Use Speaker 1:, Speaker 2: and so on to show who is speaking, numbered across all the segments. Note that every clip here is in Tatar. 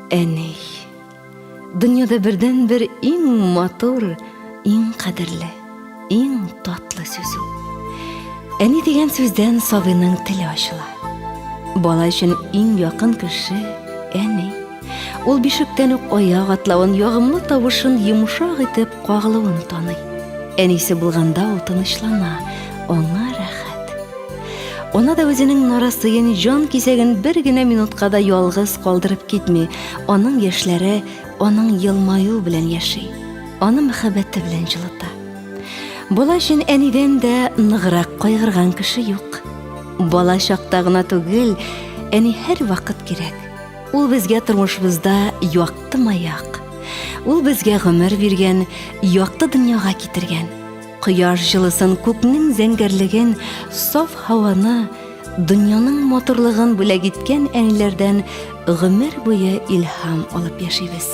Speaker 1: Әней, дөньяда бердән бер иң матур, иң кадерле, иң татлы сүз ул. Әни дигән сүздән сабыйның теле ачыла. Бала өчен иң якын кеше әни. Ул бишектән үк аяк атлавын, ягымлы тавышын йомшак итеп кагылуын таный. Әнисе булганда ул тынычлана, аңа рәхәт. Ана да үзенең нарасыен, җан кисәген бер генә минутка да ялгыз калдырып китми. Аның яшьләре аның елмаю белән яши. Аны мәхәббәте белән җылыта. Бала өчен әнидән дә ныграк кайгырган кеше юк. Бала чакта гына түгел, әни һәр вакыт кирәк. Ул безгә тормышыбызда якты маяк. Ул безгә гомер биргән, якты дөньяга китергән. Кояш җылысын, күкнең зәңгәрлеген, саф һаваны, дөньяның матурлыгын бүләк иткән әниләрдән гомер буе илһам алып яшибез.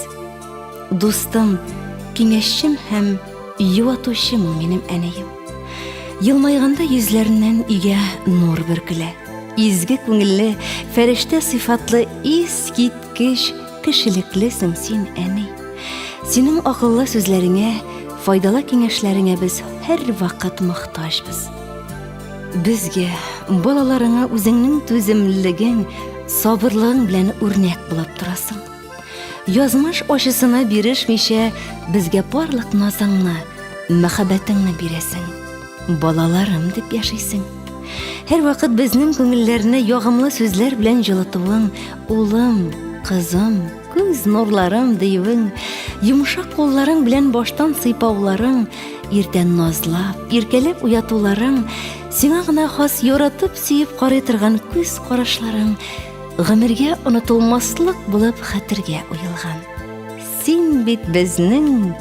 Speaker 1: Дустым, киңәшчем һәм юатучым минем әнием. Елмайганда йөзләреннән игә нур бөркелә. Изге күңелле, фәрештә сыйфатлы, искиткеч, кешелеклесең син, әни. Синең акыллы сүзләреңә, файдалы киңәшләреңә без һәр вакыт мохтаҗбыз. Безгә, балаларыңа үзеңнең түземлегең, сабырлыгың белән үрнәк булып торасың. Язмыш ачысына бирешмичә, безгә барлык назыңны, мәхәббәтеңне бирәсең. Балаларым дип яшисең. Һәр вакыт безнең күңелләрне ягымлы сүзләр белән җылытуың, улым, кызым, күз нурларым диюең, йомшак кулларың белән баштан сыйпауларың, иртән назлап, иркәләп уятуларың, сиңа гына хас яратып сөеп карый торган күз карашларың гомергә онытылмаслык булып хәтергә уелган. Син бит безнең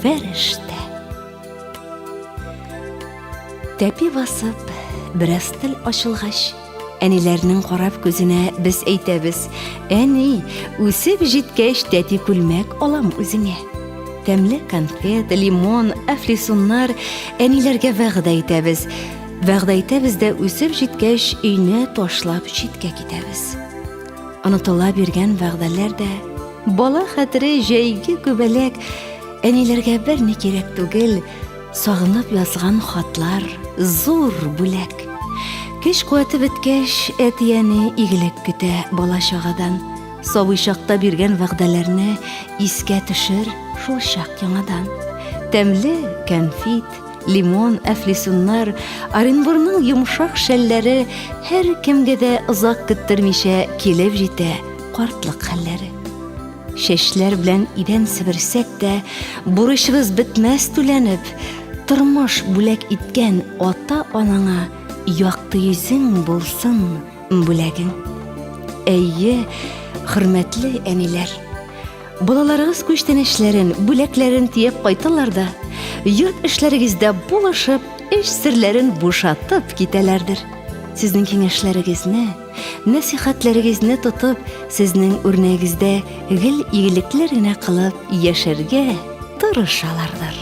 Speaker 1: фәрештә. Тәпи басып, бераз тел ачылгач, әниләрнең карап күзенә без әйтәбез: "Әни, үсеп җиткәч тәти күлмәк алам үзеңә." Тәмле конфет, лимон, әфлисуннар әниләргә вәгъдә итәбез. Вәгъдә итәбез дә үсеп җиткәч өйне ташлап читкә китәбез. Онытыла биргән вәгъдәләр дә, бала хәтере җәйге күбәләк, әниләргә бер ни кирәк түгел, сагынып язган хатлар, зур бүләк. Кеш куәте беткәч, әтияне игелек көтә бала чагадан. Сабый чакта биргән вәгъдәләрне искә төшер шул чак яңадан. Тәмле конфет, лимон, әфлисуннар, Оренбурның йомшак шәлләре һәр кемгә дә озак көттермичә килеп җитә картлык хәлләре. Шәшләр белән идән себерсәк тә, бурычыбыз бетмәс түләнеп, тормыш бүләк иткән ата-анаңа якты йөзең булсын бүләгең. Әйе, хөрмәтле әниләр, балаларыгыз күчтән эшләрен, бүләкләрен тиеп кайталар да, йорт эшләрегездә булышып, эш серләрен бушатып китәләрдер. Сезнең киңәшләрегезне, нәсихәтләрегезне тотып, сезнең үрнәгездә гел игелекләр генә кылып яшәргә тырышалардыр.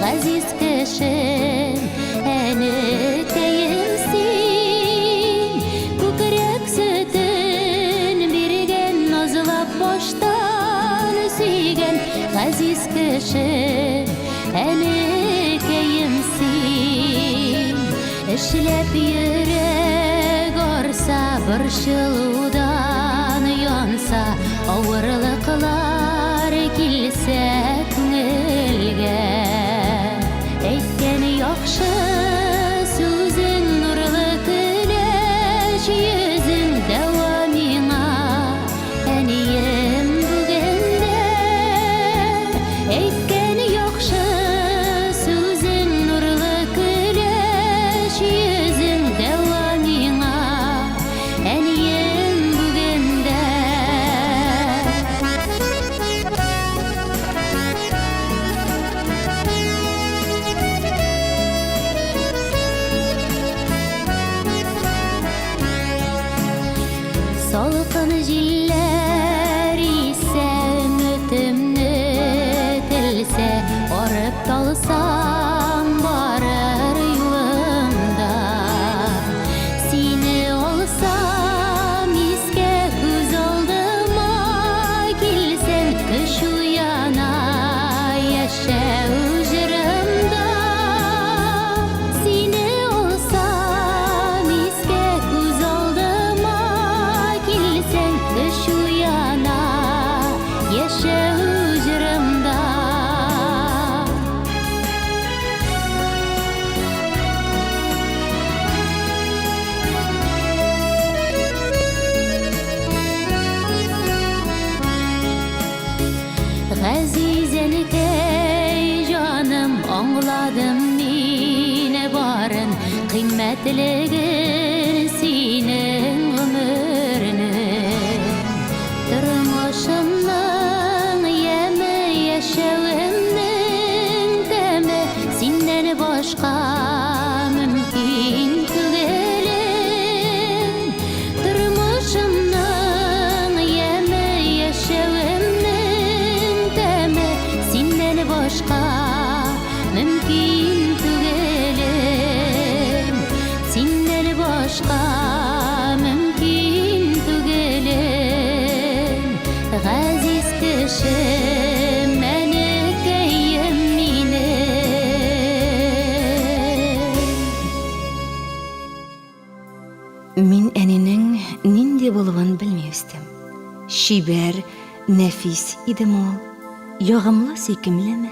Speaker 2: Aziz kişim, enekeyimsin. Kukrek sütün birgen nazlap boştan süygen. Aziz kişim, enekeyimsin. İşlep yürek orsa bir şılıdan yansa, ağırlıklar kilse күңелгә. Әйткән яхшы сүзең, нурлы көләч йөзең дәвамиңа. Әнием, бүгендә Salqın jiller ise ümitimni tilse Orıp dalsam barır yolumda Seni olsam iske göz oldıma Kilsen kış uyana yaşa hücrümda Seni olsam iske göz oldıma Kilsen kış uyana yaşa hücrümda Gazizenikey canım anladım mine barın Kıymetligin senin ömrünün Durmuşumның yemi yaşavımның demi Senden başka mümkün tügelim Durmuşumның yemi yaşavımның demi Senden başka mümkün tügelim Senden başka mümkün tügelim Gaziz kişim menekeyim mine
Speaker 1: Min әнинең нинди булуын белмәстем. Шибәр, нәфис идем ул, ягымлы сөйкемлеме?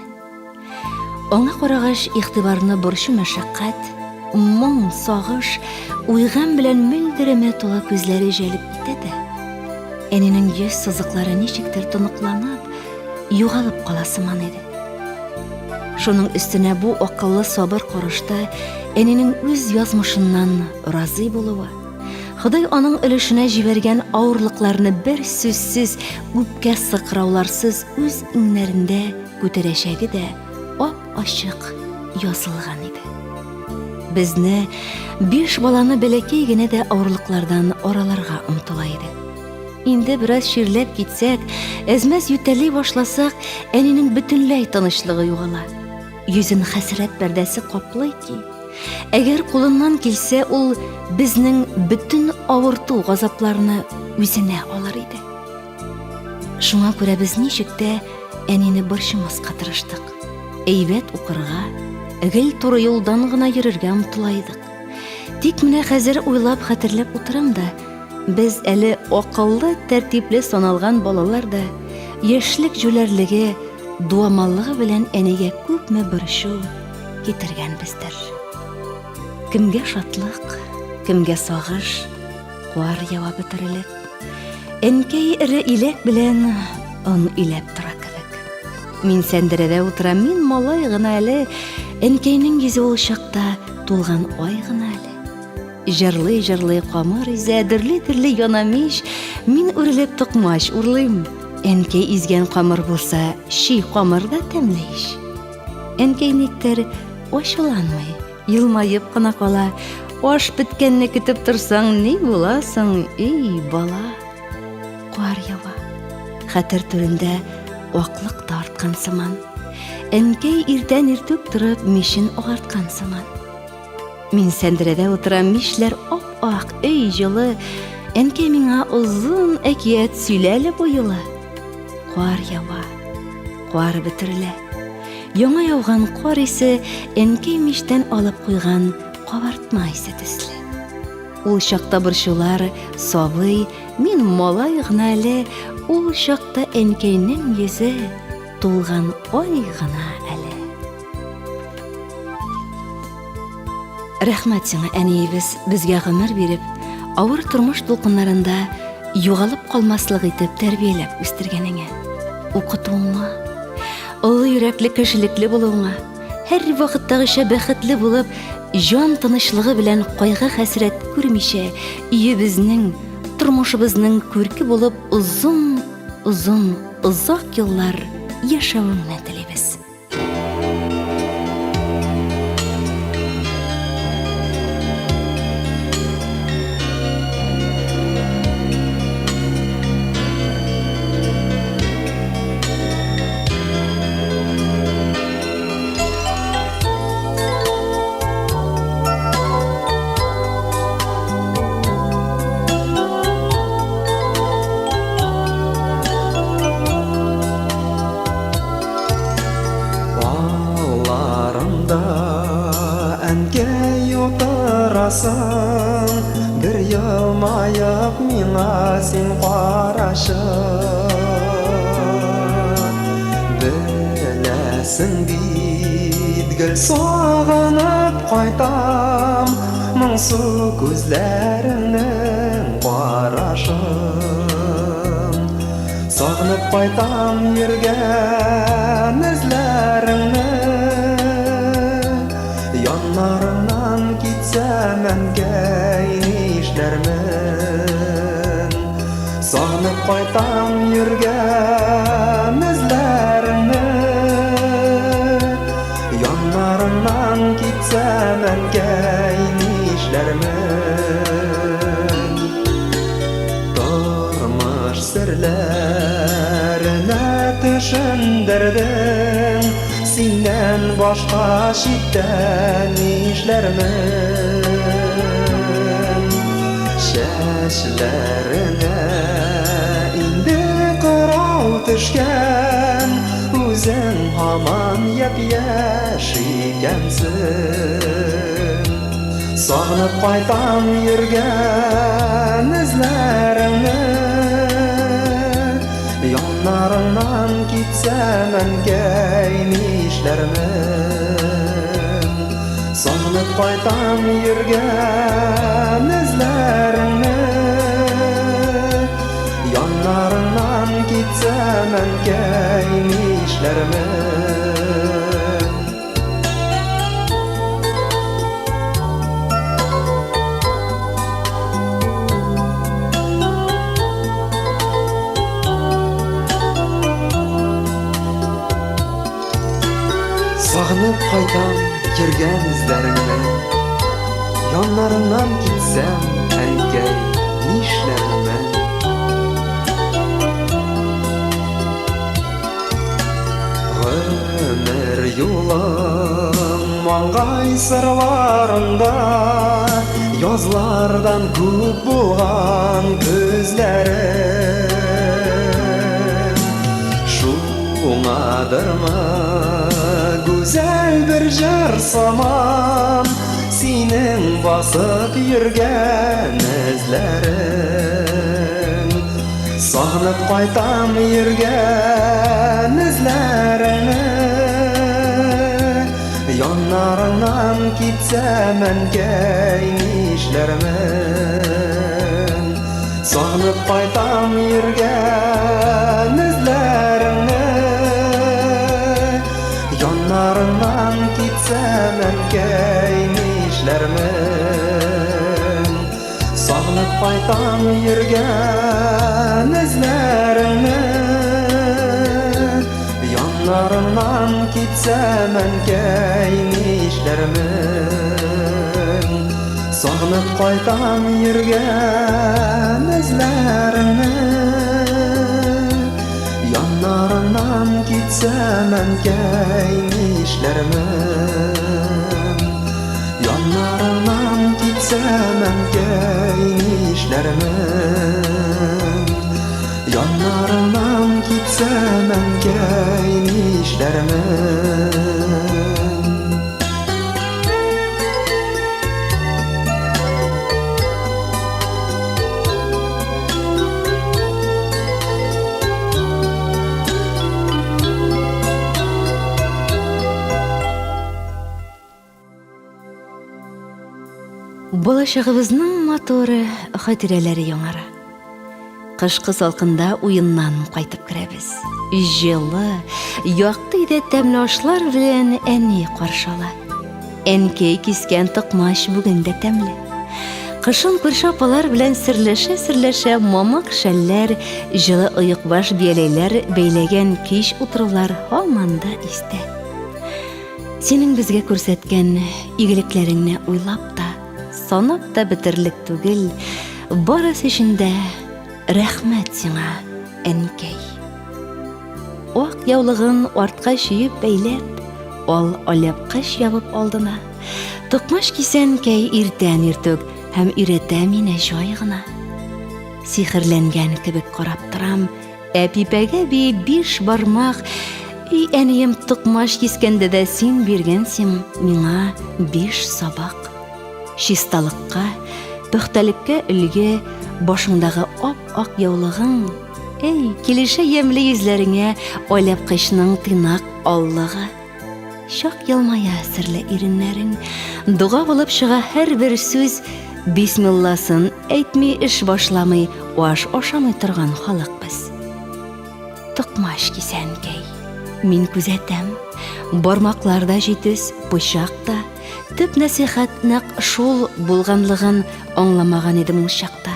Speaker 1: Аңа карагач игътибарны борчу мәшәкать, моң, сагыш, уйган белән мөлдереме тула күзләре җәлеп итә дә. Әнинең йөз сызыклары ничектер тоныкланып, югалып кала сыман иде. Шуның өстенә бу акыллы сабыр карашта әнинең үз язмышыннан разый булуы, Ходай аның өлешенә җибәргән авырлыкларны бер сүзсез, үпкә сыкрауларсыз үз иңнәрендә күтәрәчәге дә ап-ачык язылган иде. Безне 5 баланы бәләкәй генә дә авырлыклардан араларга омтыла иде. Инде бераз ширләп китсәк, әзмәс ютәли башласак, әнинең бөтенләй тынычлыгы югала. Йөзен хәсрәт пәрдәсе каплый ки, әгәр кулыннан килсә, ул безнең бөтен авырту газапларны үзенә алыр иде. Шуңа күрә без ничек тә әнине борчымаска тырыштык. Әйбәт укырга, гел туры юлдан гына йөрергә омтыла идек. Тик менә хәзер уйлап хәтерләп утырам да, без әле акыллы, тәртипле саналган балалар да яшьлек җүләрлеге, дуамаллыгы белән әнигә күпме борчу китергәнбездер. Кемгә шатлык, кемгә сагыш, куар җавабы терелеп. Әнкәй эре иләк белән он иләп тора кебек. Мин сәндерәдә утырам, мин малай гына әле, әнкәйнең йөзе ул чакта тулган ай гына әле. Җырлый-җырлый камыр изә, дерле-дерле янамиш, мин үрелеп токмаш урлыйм. Әнкәй изгән камыр булса, ши камыр да тәмле иш. Әнкәй никтер ачуланмый, елмаеп кына кала. Аш биткәнне көтеп торсаң, ни буласың, ей бала? Куар ява. Хәтер түрендә аклык тарткан сыман. Әнкәй иртән иртүк торып мишен агарткан сыман. Мин сәндерәдә утырам, мишләр ап-ак, өй җылы. Әнкәй миңа озын әкият сөйләле бу юлы. Куар ява, куар бетерелә. Яңа яуган кар исе әнкәй миштән алып куйган кабартма исе төсле. Ул чакта борчулар сабый, мин малай гына әле, ул чакта әнкәйнең йөзе тулган ай гына әле. Рәхмәт сиңа, әниебез, безгә гомер биреп, авыр тормыш дулкыннарында югалып калмаслык итеп тәрбияләп үстергәнеңә. Укытуыңа, олы йөрәкле кешелекле булуыңа, һәр вакыттагыча бәхетле булып, җан тынычлыгы белән кайгы хәсрәт күрмичә, өебезнең, тормышыбызның күрке булып озак еллар яшәвеңне телибез.
Speaker 3: барасың, бір елмайып миңа сен қарашы. Білесің бит, гүл сағынып қайтам, мұңсу көзлеріңнің қарашын. Сағынып қайтам ерген ізлеріңні, yanlarından gitsem engel işlermin. Sağınıp kaytam yürgen izlerini, yanlarından gitsem engel işlermin. Durmuş sirlerine düşündirdin, Sinden başka şitten işlermin. Şeşlerine indi kırav düşken, Uzun haman yep-yaş ikensin. Sağınıp kaytam yürgen izlerini, yanlarından gitsem engel işlermin. Sağınıp kaytam yürgen izlerini, yanlarından gitsem engel işlermin. Sağınıp kaytam yürgen izlerini, yanlarından gitsem engel nişlerime. Ömür yolum mangay sırlarında, Yazlardan köp boğan gözlerim. Şuңadırmı güzel bir jar saman, Senin basıp yürgen izlerin. Sağınıp kaytam yürgen izlerini, yanlarından gitsem engel işlermin. Sağınıp kaytam yürgen izlerini, yanlarından gitsem engel işlermin. Sağınıp kaytam yürgen izlerini, yanlarından gitsem engel işlermin. Sağınıp kaytam yürgen izlerini, yanlarından gitsem engel işlermin. Yanlarından gitsem engel işlermin. Yanlarından gitsem engel işlermin.
Speaker 1: Болашағыбызның моторы хатирәләре яңара. Кышкы салкында уеннан кайтып керәбез. Җылы, якты өйдә тәмле ашлар белән әни каршыла. Әнкәй кискән токмаш бүген дә тәмле. Кышын күрше апалар белән серләшә мамык шәлләр, җылы ыйыкбаш бияләйләр бәйләгән кич утырулар һаман да истә. Синең безгә күрсәткән игелекләреңне уйлап та, санап та бетерлек түгел, барысы өчен дә рәхмәт сиңа, әнкәй. Ак яулыгын артка чөеп бәйләп, ал аляпкыч ябып алдына. Токмаш кисәнкәй иртән иртүк һәм өйрәтә мине җай гына. Сихерләнгән кебек карап торам, әпипәгә 5 бармак. И әнием токмаш кискәндә дә син биргәнсең миңа 5 сабак. Чисталыкка, пөхтәлеккә үлге, башыңдагы ап-ак яулыгың, эй, килешә ямлы йөзләреңә ойлап кышның тыйнак аллыгы. Шак ялмая серле иреннәрең, дуга булып чыга һәр бер сүз, бисмилласын әйтми эш башламый, аш ашамый торган халык без. Токмаш кисәнкәй, мин күзәтәм, бармакларда җитез, пычакта, төп насихат нәкъ шул булганлыгын аңламаган идем ул чакта.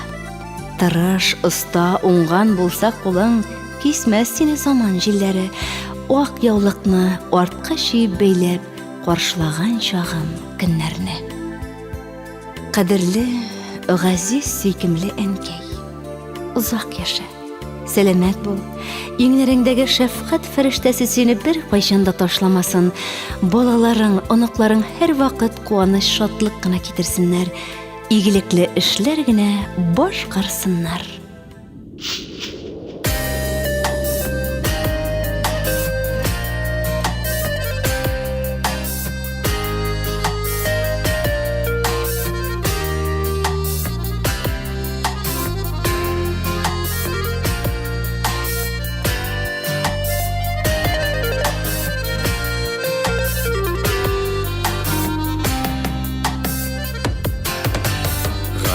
Speaker 1: Тырыш, оста, уңган булса кулың, кисмәс сине заман җилләре, ак яулыкны артка чиеп бәйләп, каршылаган чагым көннәрне. Кадерле, газиз, сөйкемле әнкәй, узак яша, сәламәт бул, иңнәреңдәге шәфкать фәрештәсе сине бер кайчан да ташламасын, балаларың, оныкларың һәр вакыт куаныч, шатлык кына китерсеннәр, игелекле эшләр генә башкарсыннар.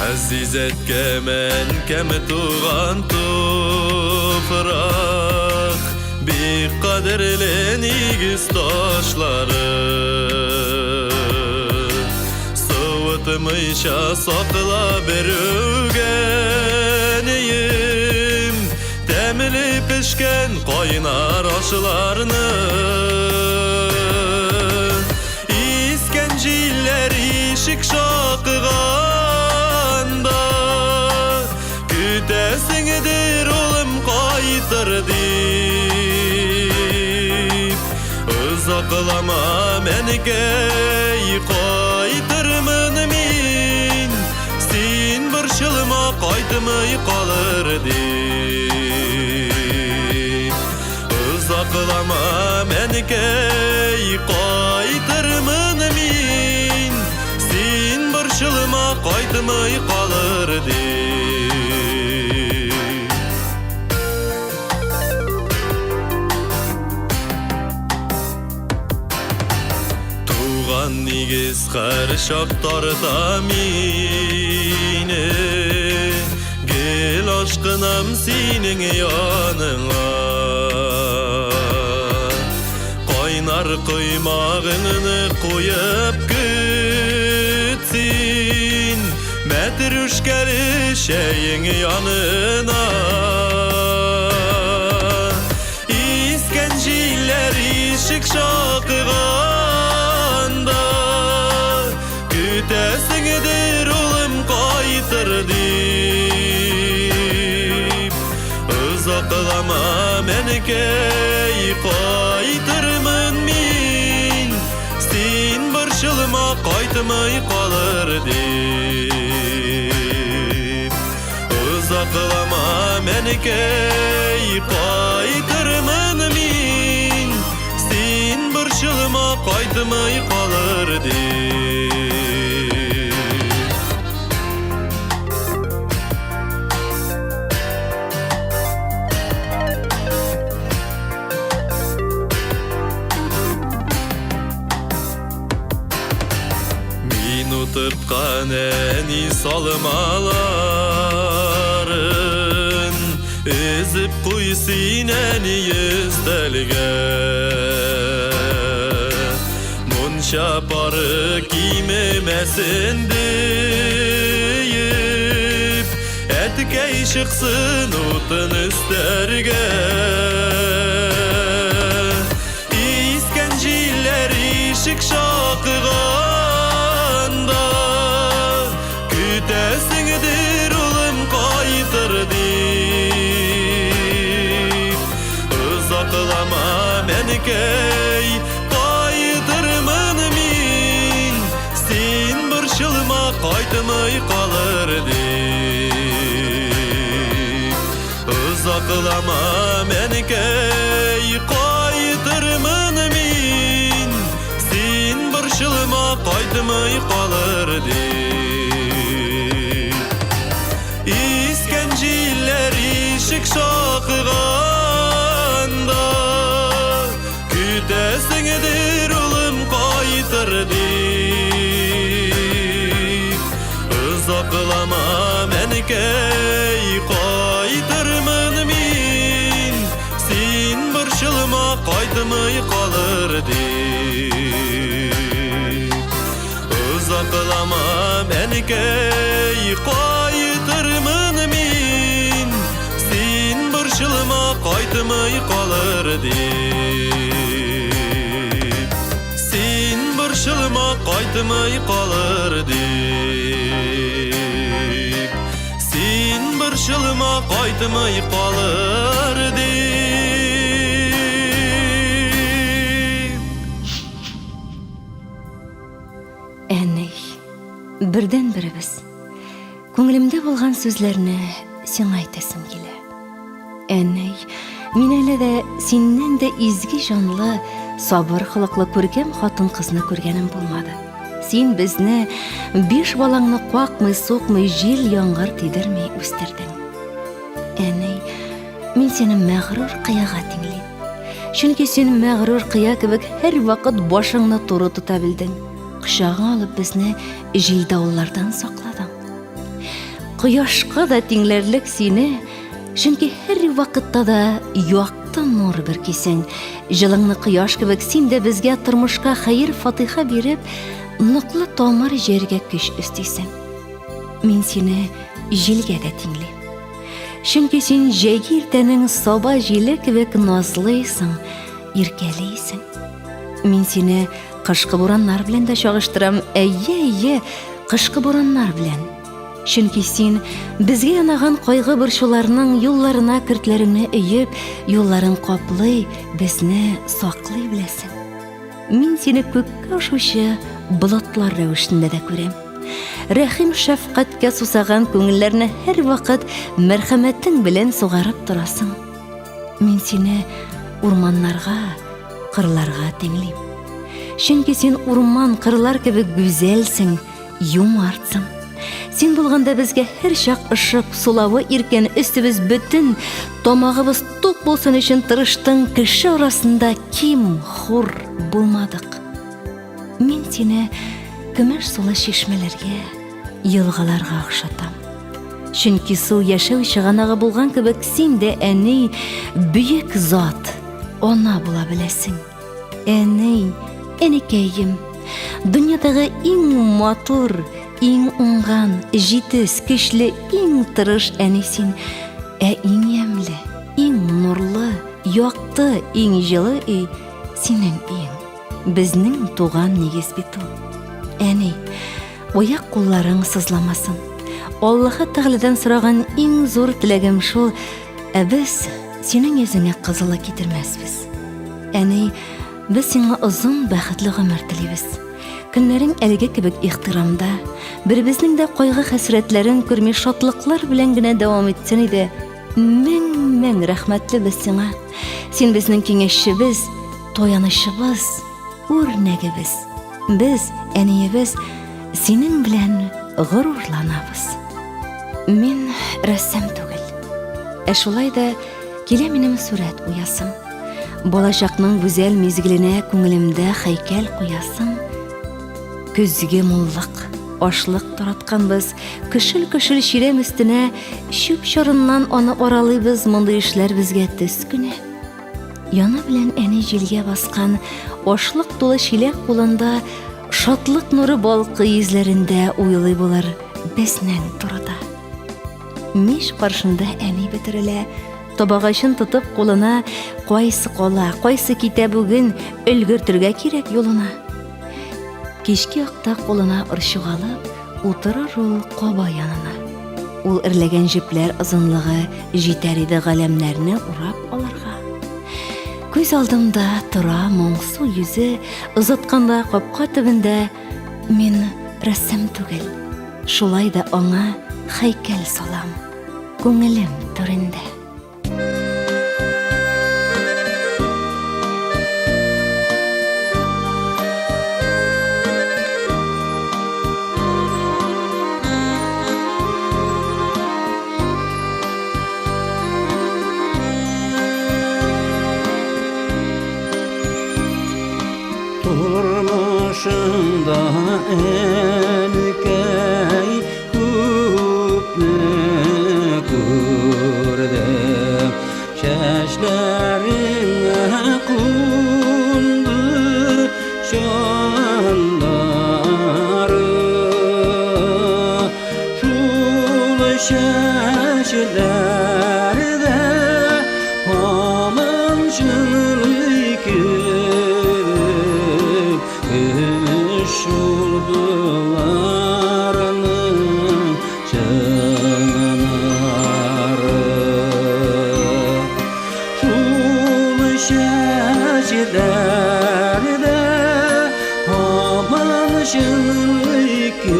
Speaker 4: Azizətke mən kəmi tuğan tufraq, bir qadirli nigiz taşları, soğutmayşa sakla berügeniyim, təmili pişken qaynar aşılarını, İskenciller işik şakığa, Kütəsingdir olum qaytır deyip, Uzaqlama mənikəy qaytırmın min, Sin bırşılma qaytımay qalır deyip, Uzaqlama mənikəy qaytırmın min, Sin bırşılma qaytımay qalır deyip, Nigiz qarşaq tarta mini, Gel aşkınam senin yanına, Qaynar kıymağını koyup kütsin, Мәтрүшкәлі şeyin yanına, İskenciller işik şakıganda, Kütəsingdir olum qaytır deyip, Uzaqlama mənikəy qaytırmın min, Sin bırşılma qaytımay qalır deyip, Uzaqlama mənikəy qaytırmın min, Sin bırşılma qaytımay qalır deyip. Tutqan əni salmaların, Üzüb qoysin əni yüzdəlgə, Munşa parı kiyməməsin deyib, Ətkəy şıqsın otun üstərgə, İskenciller işik şakığa, Kütəsingdir olum qaytır deyip, Uzaqlama mənikəy qaytırmın min, Sin bırşılma qaytımay qalır deyip, Uzaqlama mənikəy qaytırmın min, Sin bırşılma qaytımay qalır deyip, şakıganda kütesiңdir ulum qaytır deyip ızaqlama menikey qaytırmın min sen borçılma qaytmay qalır deyip ızaqlama menikey qaytırmın min sen borçılma qaytmay qalır deyip sen borçılma qaytmay qalır deyip sen borçılma qaytmay qalır deyip
Speaker 1: Әней, бірден бірібіз. Көңілімде болған сөзлерні сен айтасым келе. Әней, мен әлі де сеннен де изги жанлы, сабыр қылықлы көргем қатын қызны көргенім болмады. Сен бізні 5 балаңны қуақмай, соқмай, жел яңғыр тедірмей өстірдің. Әней, мен сені мәғрур қияға теңлейм. Чөнки сен мәғрур қия кебек һәр вақыт башыңны туры тұта білдің. Құшағыңа алып бізні жилдауылардан сақладың. Құяшқа да теңлерлік сені, чөнки һәр вақытта да яқты нур беркисең. Жылыңны құяш кебек сен де бізге тормышқа хәйір фатиха беріп, ныклы тамыр жерге көч өстейсің. Мен сені жилге де теңлейм. Чөнки сен жәйге иртәнең саба җиле кебек назлыйсың, иркәлейсің. Мен сені кышкы бураннар белән дә чагыштырам. Әйе, кышкы бураннар белән. Чөнки син безгә янаган кайгы борчуларның юлларына кертләреңне өеп, юлларын каплый, безне саклый беләсең. Мин сине күккә ашучы болытлар рәвешендә дә күрәм. Рәхим шәфкатькә сусаган күңелләрне һәр вакыт мәрхәмәтең белән сугарып торасың. Мин сине урманнарга, кырларга теңлим. Чөнки син урман, кырлар кебек гүзәлсең, юмартсың. Син булганда безгә һәр чак ышык, сулавы иркен, өстебез бөтен, тамагыбыз тук булсын өчен тырыштың. Кеше арасында ким, хур булмадык. Мин сине көмеш сулы чишмәләргә, елгаларга охшатам. Чөнки су яшәү чыганагы булган кебек син дә әни бөек зат, ана була беләсең. Әни, әнекәем, дөньядагы иң матур, иң уңган, җитез, көчле, иң тырыш әни син. Иң ямьле, иң нурлы, якты, иң җылы синең иң. Безнең туган нигез бит ул. Әни, аяк кулларың сызламасын. Аллаһы Тәгаләдән сораган иң зур теләгем шул, без синең йөзеңә кызылы китермәсбез. Әни, без сиңа озын бәхетле гомер телибез. Көннәрең әлегә кебек ихтирамда, беребезнең дә кайгы хәсрәтләрен күрми шатлыклар белән генә дәвам итсен иде. Мең рәхмәтле без сиңа. Син безнең киңәшчебез, таянычыбыз, үрнәгебез. Без, әниебез, синең белән горурланабыз. Мин рәссам түгел. Шулай да килә минем сурәт уясым. Балачакның гүзәл мизгеленә күңелемдә һәйкәл куясым. Көзге муллык, ашлык таратканбыз, көшел-көшел чирәм өстенә чүп чарыннан аны аралыйбыз, мондый эшләр безгә төс кенә. Яны белән әни җилгә баскан, ашлык тулы чиләк кулында, шатлык нуры балкый йөзләрендә уйлый булыр безнең турыда. Миш каршында әни бетерелә, табагачын тотып кулына, кайсы кала, кайсы китә бүген, өлгертергә кирәк юлына. Кичке якта кулына ырчыгалып, утырыр ул каба янына. Ул эрләгән җепләр озынлыгы җитәр иде галәмнәрне урап алырга. Күз алдымда тора моңсу йөзе, озатканда капка төбендә мин рәссам түгел. Шулай да аңа һәйкәл салам, күңелем түрендә.
Speaker 5: başında enkey kupne kurdum Şeşlerine kundu şanları Şulu şeşlerde hamın şınlıkım Şuldularının şanları Şulu şeşlerde hamın şınlıkım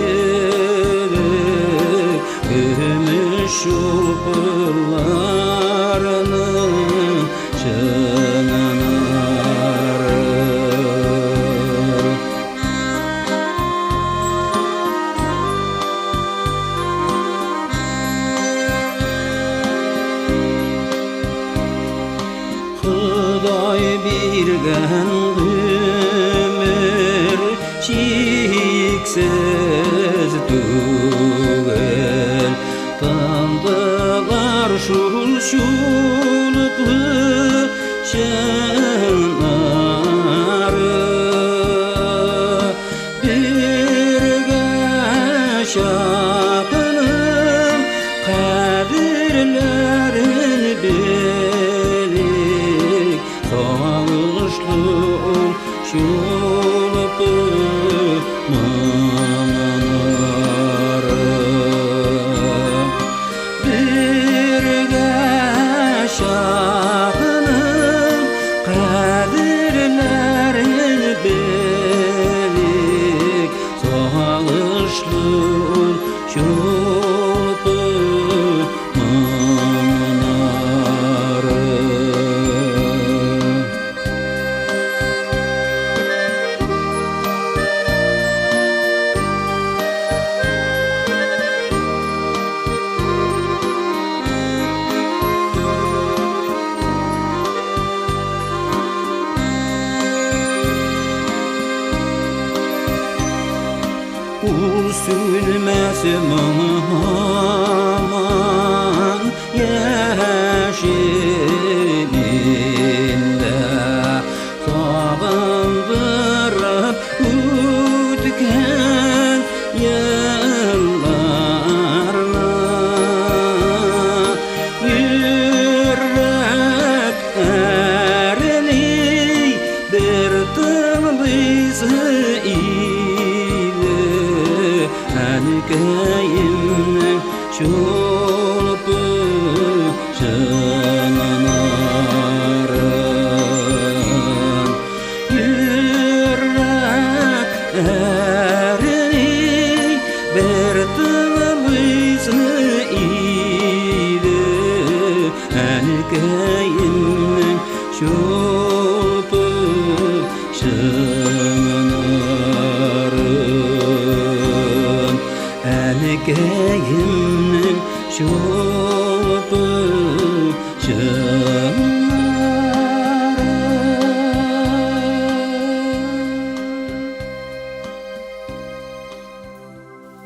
Speaker 5: Şuldularının şanları Xudoy bergan ömür cheksiz tugul Tandılar şuluplu şanları Birge şapınım kadirlerin bilik Sağışlığım şuluplu manları Birge şapınım kadirlerin bilik Sağışlığım şuluplu manları Sülmesim aman yeşilinde Sağındırıp ütken yıllarına Yürek erini bir tınlıysı Enkeyimden şuluplu şanarım Yürek erini bir tınlıysı idi Enkeyimden şuluplu şanarım Enkeyimden şuluplu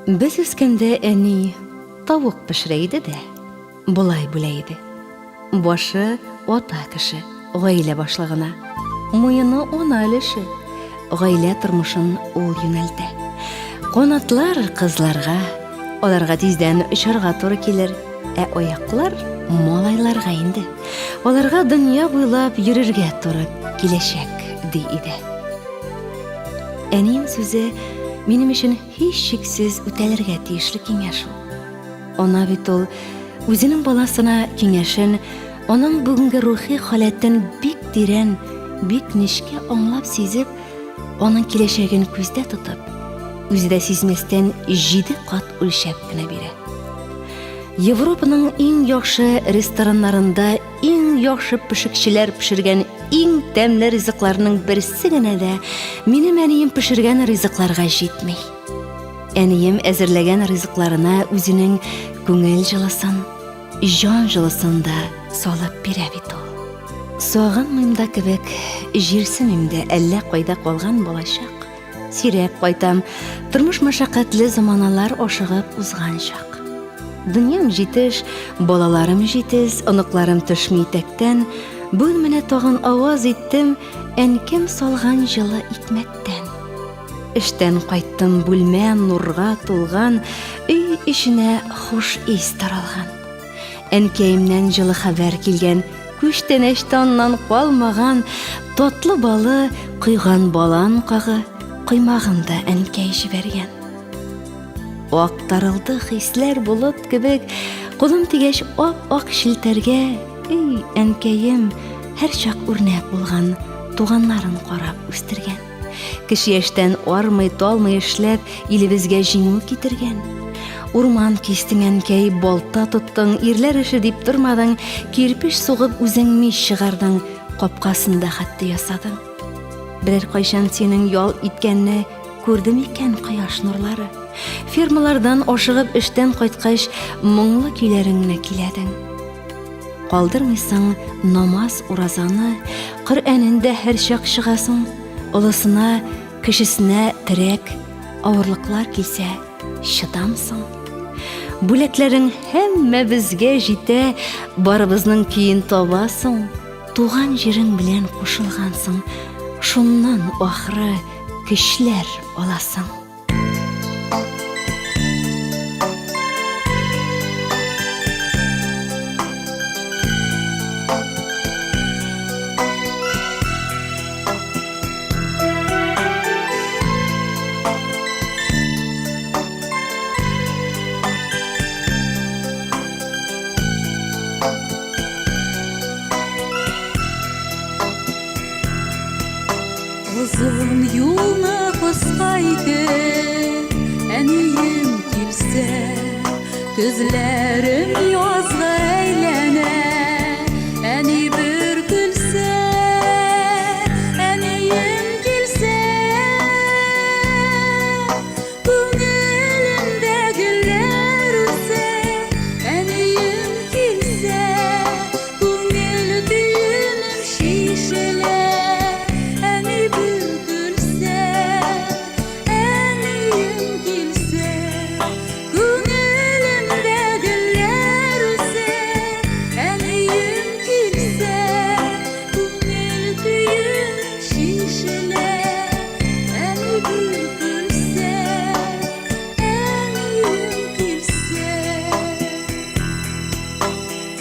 Speaker 1: Biz üskende eni tavuk pişireydi de, bulay buleydi. Başı ota kişi, gayle başlığına. Muyunu ona ilişi, gayle turmuşun ol yöneldi. Qonatlar kızlarga, olarga tizden uçarga to'g'ri kelir, oyaqlar molaylarga indi. Olarga dünya bo'ylab yururga to'g'ri keleshak deydi. Enim so'zi menim için hiç şeksiz ötelerge tiyişli kengaş. Ona bit ol o'zining bolasına kengashin, onun bugungi ruhiy holatdan bik diren, bik nishka anglab sezib, onun keleshagini ko'zda tutib, o'zida sezmasdan 7 qat o'lshapgina beri. Yevropaning eng yaxshi restoranlarında eng yaxshi pishikchilar pishirgan eng tamli rizqlarning birisigina da menim aniyim pishirgan rizqlarga yetmay. Aniyim әзерләгән rizqlarına o'zining ko'ngil jilasin, jon jilasin da solib bera bit ol. So'g'in mimda kibek, jirsimimda alla qo'yda qolgan bo'lashaq. Сирәк кайтам, тормыш мәшәкатьле заманалар ашыгып узган чак. Дөньям җитеш, балаларым җитез, оныкларым төшми итәктән, бүген менә тагын аваз иттем, әнкем салган җылы икмәктән. Эштән кайттым, бүлмә нурга тулган, өй ишенә хуш ис таралган. Әнкәемнән җылы хәбәр килгән, күчтән эштаннан калмаган, татлы балы, куйган балан кагы, коймагында әнкәй җибәргән. Актарылды хисләр булып кебек, кулым тигәч ап-ак шелтәргә, әнкәем һәр чак үрнәк булган, туганнарын карап үстергән. Кеше яшьтән армый, талмый эшләп, илебезгә җиңү китергән. Урман кистең әнкәй, балта тоттың, ирләр эше дип тормадың, кирпич сугып үзең мич чыгардың, капкасында хәтта ясадың. Берәр кайчан синең ял иткәнне күрдем икән кояш нурлары. Фермалардан ашыгып эштән кайткач, моңлы көйләреңне киләдең. Калдырмыйсың намаз, уразаны, Коръәнендә һәр чак чыгасың, олысына, кешесенә терәк, авырлыклар килсә, чыдамсың. Бүләкләрең һәммәбезгә җитә, барыбызның көен табасың, туган җирең белән кушылгансың, шуннан ахры көчләр аласың.
Speaker 6: Uzun yolunu kıskaydı, eniyim kilse, gözlerim yazga eylene, eni bir gülse, eniyim kilse, gönlümde güller ülse, eniyim kilse, gönül düğünüm şişele.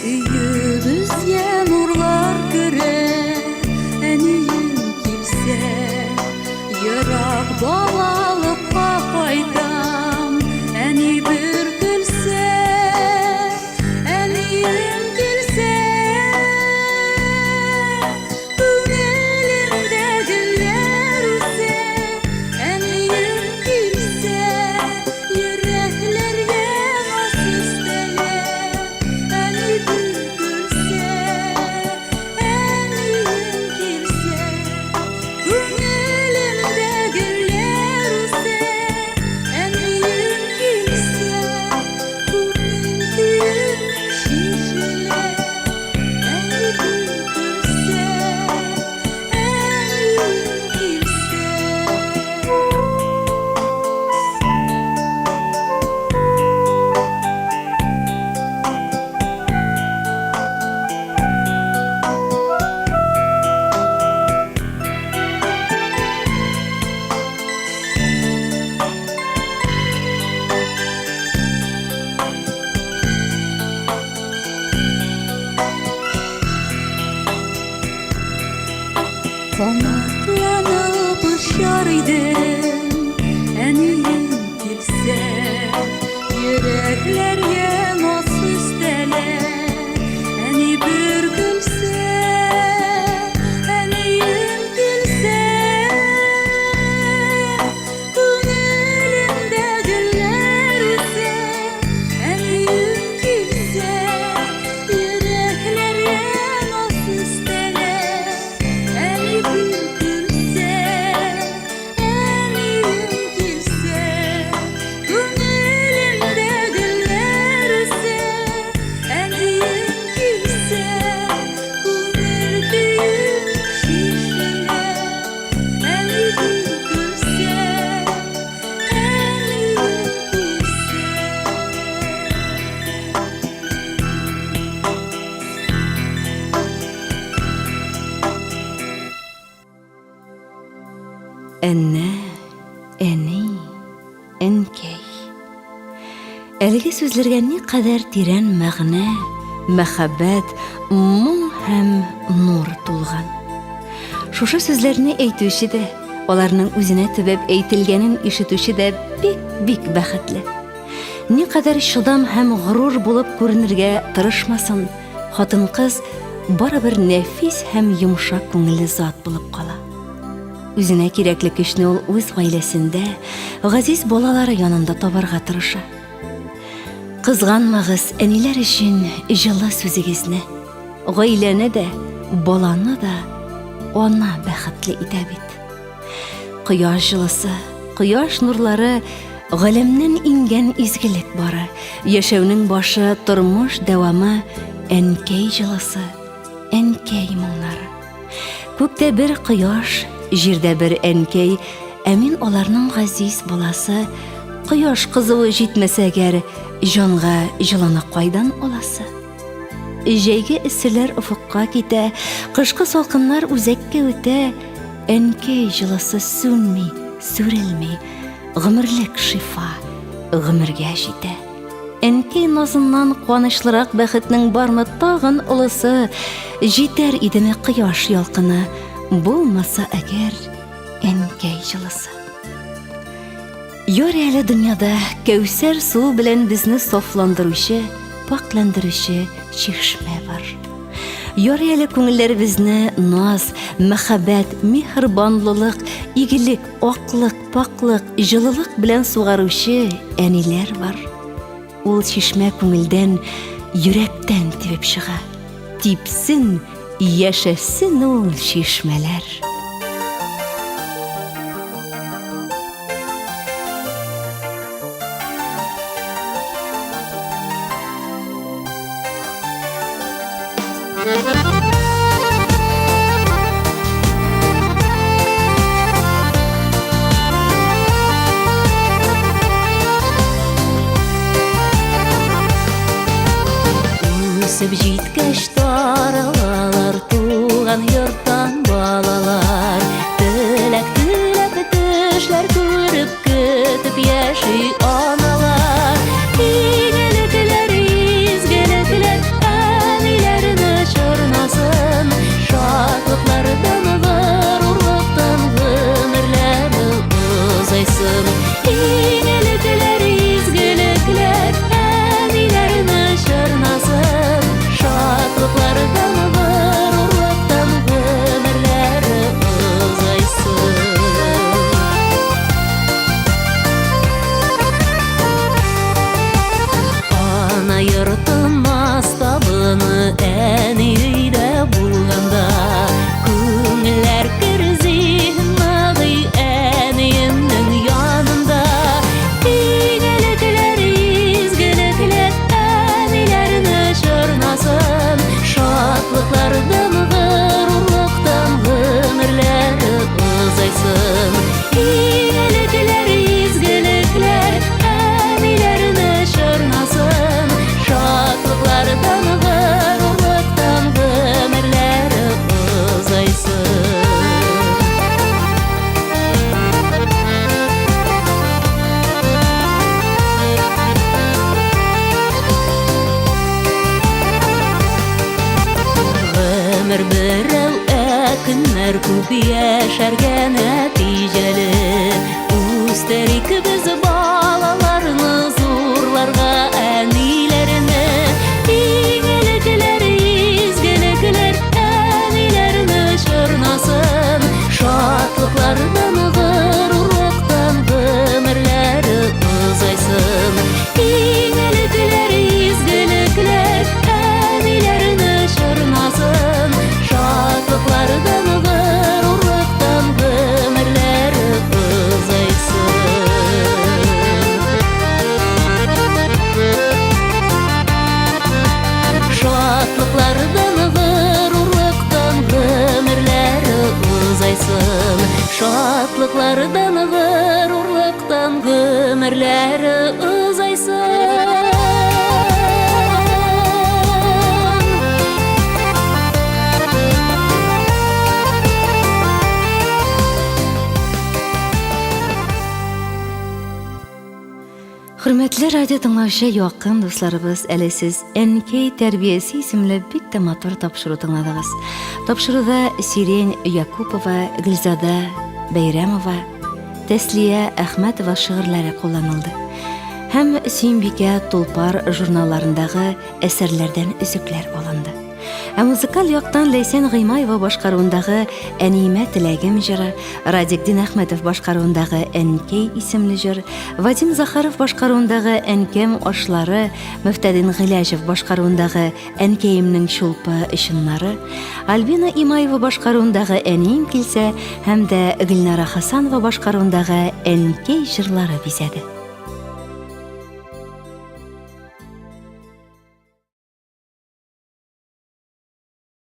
Speaker 6: Yüzüzye nurlar göre, eniyim kilse, yırak balalıkka kaytam, eni bir gülse, eniyim kilse, gönlümde güller ülse, eniyim kilse, yüreklerge nasıl isteler, eni bir Kanatlanıp uçardım, eniyim kilse, yüreklerge nasıl üsteler, eni bir gülse, eniyim kilse, gönlümde güller ülse, eniyim kilse, yüreklerge nasıl üsteler, eni bir gülse, eniyim kilse, gönlümde güller
Speaker 1: әнне, әни, әнкәй. Әлеге сүзләргә никадәр тирән мәгънә, мәхәббәт, моң һәм нур тулган. Шушы сүзләрне әйтүче дә, аларның үзенә төбәп әйтелгәнен ишетүче дә бик бәхетле. Никадәр шыдам һәм горур булып күренергә тырышмасын, хатын-кыз барыбер нәфис һәм йомшак күңелле зат булып кала. Үзенә кирәкле көчне ул үз гаиләсендә, газиз балалары янында табарга тырыша. Кызганмагыз, әниләр өчен җылы сүзегезне, гаиләне дә, баланы да ана бәхетле итә бит. Кояш җылысы, кояш нурлары, галәмнән иңгән изгелек бары, яшәүнең башы, тормыш дәвамы, әнкәй җылысы, әнкәй моңнары. Күктә бер кояш, җирдә бер әнкәй, ә мин аларның газиз баласы. Кояш кызуы җитмәсә әгәр, җанга җылыны кайдан аласы? Җәйге эсселәр офыкка китә, кышкы салкыннар үзәккә үтә, әнкәй җылысы сүнми, сүрелми, гомерлек шифа гомергә җитә. Әнкәй назыннан куанычлырак бәхетнең бармы тагын олысы, җитәр идеме кояш ялкыны, булмаса әгәр әнкәй җылысы. Юр әле дөньяда кәүсәр суы белән безне сафландыручы, пакландыручы чишмә бар. Юр әле күңелләребезне наз, мәхәббәт, миһербанлылык, игелек, аклык, паклык, җылылык белән сугаручы әниләр бар. Ул чишмә күңелдән, йөрәктән тибеп чыга. Типсен, яшәсен ул чишмәләр.
Speaker 2: Үсеп җиткәч таралалар, туган йорттан балалар. Теләк теләп төшләр күреп, көтеп яши аналар. Игелекләр, изгелекләр, әниләрне чорнасын, шатлыклардан, горурлыктан гомерләре узайсын. Игелекләр, изгелекләр, әниләрне чорнасын, шатлыклардан, горурлыктан гомерләре узайсын. Ана йортын мастабыны әни өйдә булганда, күңелләр керзи ныгый әниемнең янында. Игелекләр, изгелекләр, әниләрне чорнасын, шатлыклардан, горурлыктан гомерләре узайсын. Игелекләр, изгелекләр, әниләрне чорнасын, шатлыклардан, горурлыктан гомерләре узайсын. Гомер берәү, көннәр күп яшәргә нәтиҗәле. Үстерик без балаларны, зурларга әниләрне. Игелекләр, изгелекләр, әниләрне чорнасын, шатлыклардан, горурлыктан гомерләре узайсын. Игелекләр, изгелекләр, әниләрне чорнасын, шатлыклардан, горурлыктан гомерләре узайсын. Шатлыклардан, горурлыктан гомерләре узайсын. Шатлыклардан, горурлыктан гомерләре узайсын.
Speaker 1: радио тыңлаучы якын дусларыбыз, әле сез «Әнкәй тәрбиясе» исемле бик тә матур тапшыру тыңладыгыз. Тапшыруда Сирень Якупова, Гөлзада Бәйрәмова, Тәслия Әхмәтова шигырьләре кулланылды. Һәм Сөембикә Тулпар журналларындагы әсәрләрдән өзекләр алынды. Ә музыкаль яктан Ләйсән Гыймаева башкаруындагы «Әниемә теләгем» җыры, Радикдин Әхмәтов башкаруындагы «Әнкәй» исемле җыр, Вадим Захаров башкаруындагы «Әнкәм ашлары», Мөфтәдин Гыйләҗев башкаруындагы «Әнкәемнең чулпы ычыннары», Альбина Имаева башкаруындагы «Әнием килсә» һәм дә Гөлнара Хасанова башкаруындагы «Әнкәй» җырлары бизәде.